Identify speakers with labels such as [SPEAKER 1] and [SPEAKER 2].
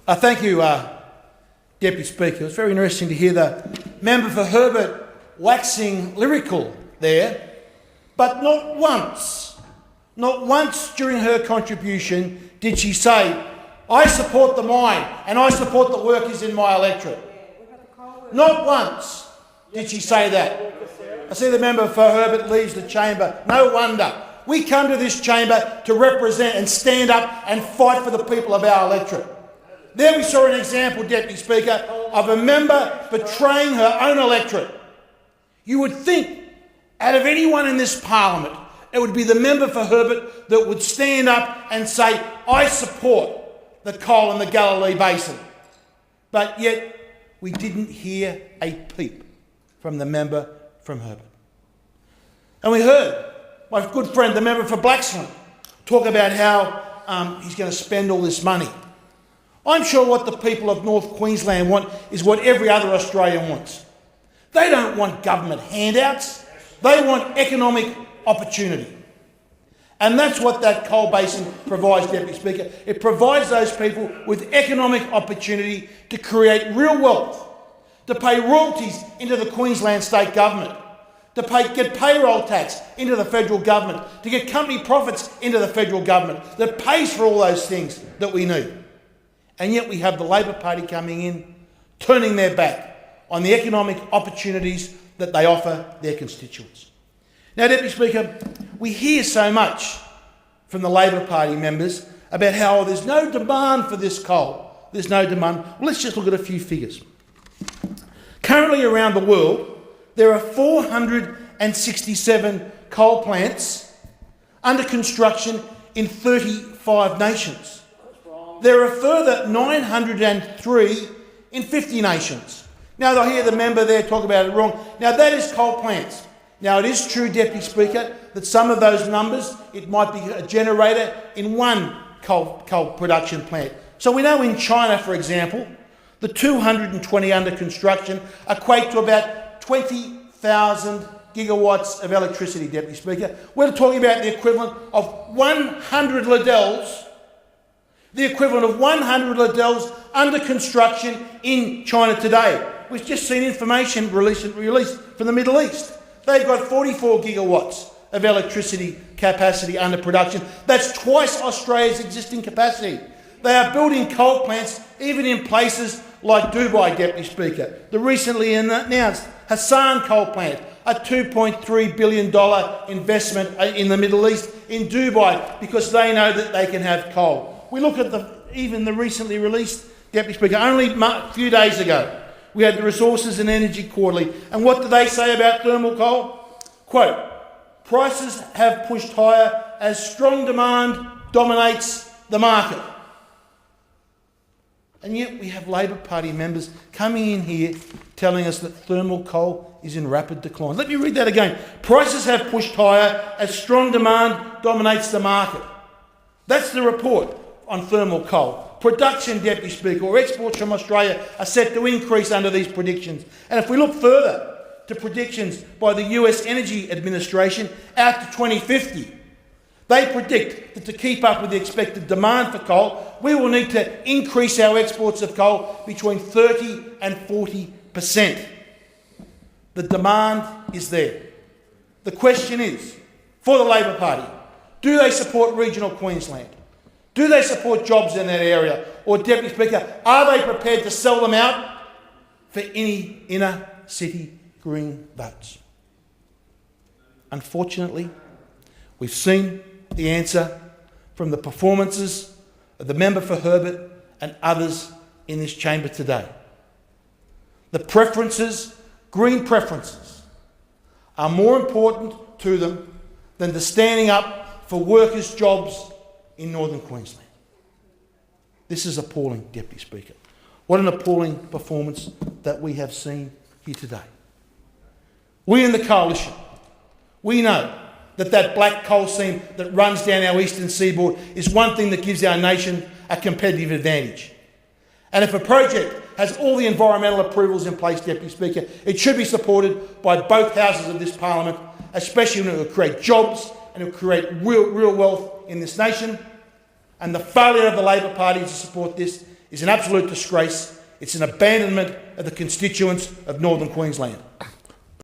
[SPEAKER 1] Thank you, Deputy Speaker. It was very interesting to hear the member for Herbert waxing lyrical there, but not once during her contribution did she say, I support the mine and I support the workers in my electorate. Not once did she say that. I see the member for Herbert leaves the chamber. No wonder. We come to this chamber to represent and stand up and fight for the people of our electorate. There we saw an example, Deputy Speaker, of a member betraying her own electorate. You would think, out of anyone in this parliament, it would be the member for Herbert that would stand up and say, I support the coal in the Galilee Basin. But yet, we didn't hear a peep from the member from Herbert. And we heard my good friend, the member for Blaxland, talk about how he's going to spend all this money. I'm sure what the people of North Queensland want is what every other Australian wants. They don't want government handouts. They want economic opportunity. And that's what that coal basin provides, Deputy Speaker. It provides those people with economic opportunity to create real wealth, to pay royalties into the Queensland state government, to get payroll tax into the federal government, to get company profits into the federal government that pays for all those things that we need. And yet we have the Labor Party coming in, turning their back on the economic opportunities that they offer their constituents. Now, Deputy Speaker, we hear so much from the Labor Party members about how there's no demand for this coal. There's no demand. Well, let's just look at a few figures. Currently around the world, there are 467 coal plants under construction in 35 nations. There are a further 903 in 50 nations. Now, they'll hear the member there talk about it wrong. Now, that is coal plants. Now, it is true, Deputy Speaker, that some of those numbers, it might be a generator in one coal production plant. So we know in China, for example, the 220 under construction equate to about 20,000 gigawatts of electricity, Deputy Speaker. We're talking about the equivalent of 100 Liddells, under construction in China today. We've just seen information released from the Middle East. They've got 44 gigawatts of electricity capacity under production. That's twice Australia's existing capacity. They are building coal plants even in places like Dubai, Deputy Speaker. The recently announced Hassan coal plant, a $2.3 billion investment in the Middle East in Dubai because they know that they can have coal. We look at even the recently released, Deputy Speaker, only a few days ago, we had the Resources and Energy Quarterly. And what do they say about thermal coal? Quote, prices have pushed higher as strong demand dominates the market. And yet we have Labor Party members coming in here telling us that thermal coal is in rapid decline. Let me read that again. Prices have pushed higher as strong demand dominates the market. That's the report on thermal coal. Production, Deputy Speaker, or exports from Australia are set to increase under these predictions. And if we look further to predictions by the US Energy Administration out to 2050, they predict that to keep up with the expected demand for coal, we will need to increase our exports of coal between 30 and 40%. The demand is there. The question is, for the Labor Party, do they support regional Queensland? Do they support jobs in that area? Or, Deputy Speaker, are they prepared to sell them out for any inner city green votes? Unfortunately, we've seen the answer from the performances of the member for Herbert and others in this chamber today. The preferences, green preferences, are more important to them than the standing up for workers' jobs in northern Queensland. This is appalling, Deputy Speaker. What an appalling performance that we have seen here today. We in the Coalition, we know that black coal seam that runs down our eastern seaboard is one thing that gives our nation a competitive advantage. And if a project has all the environmental approvals in place, Deputy Speaker, it should be supported by both houses of this parliament, especially when it will create jobs and it will create real wealth in this nation. And the failure of the Labor Party to support this is an absolute disgrace. It's an abandonment of the constituents of Northern Queensland.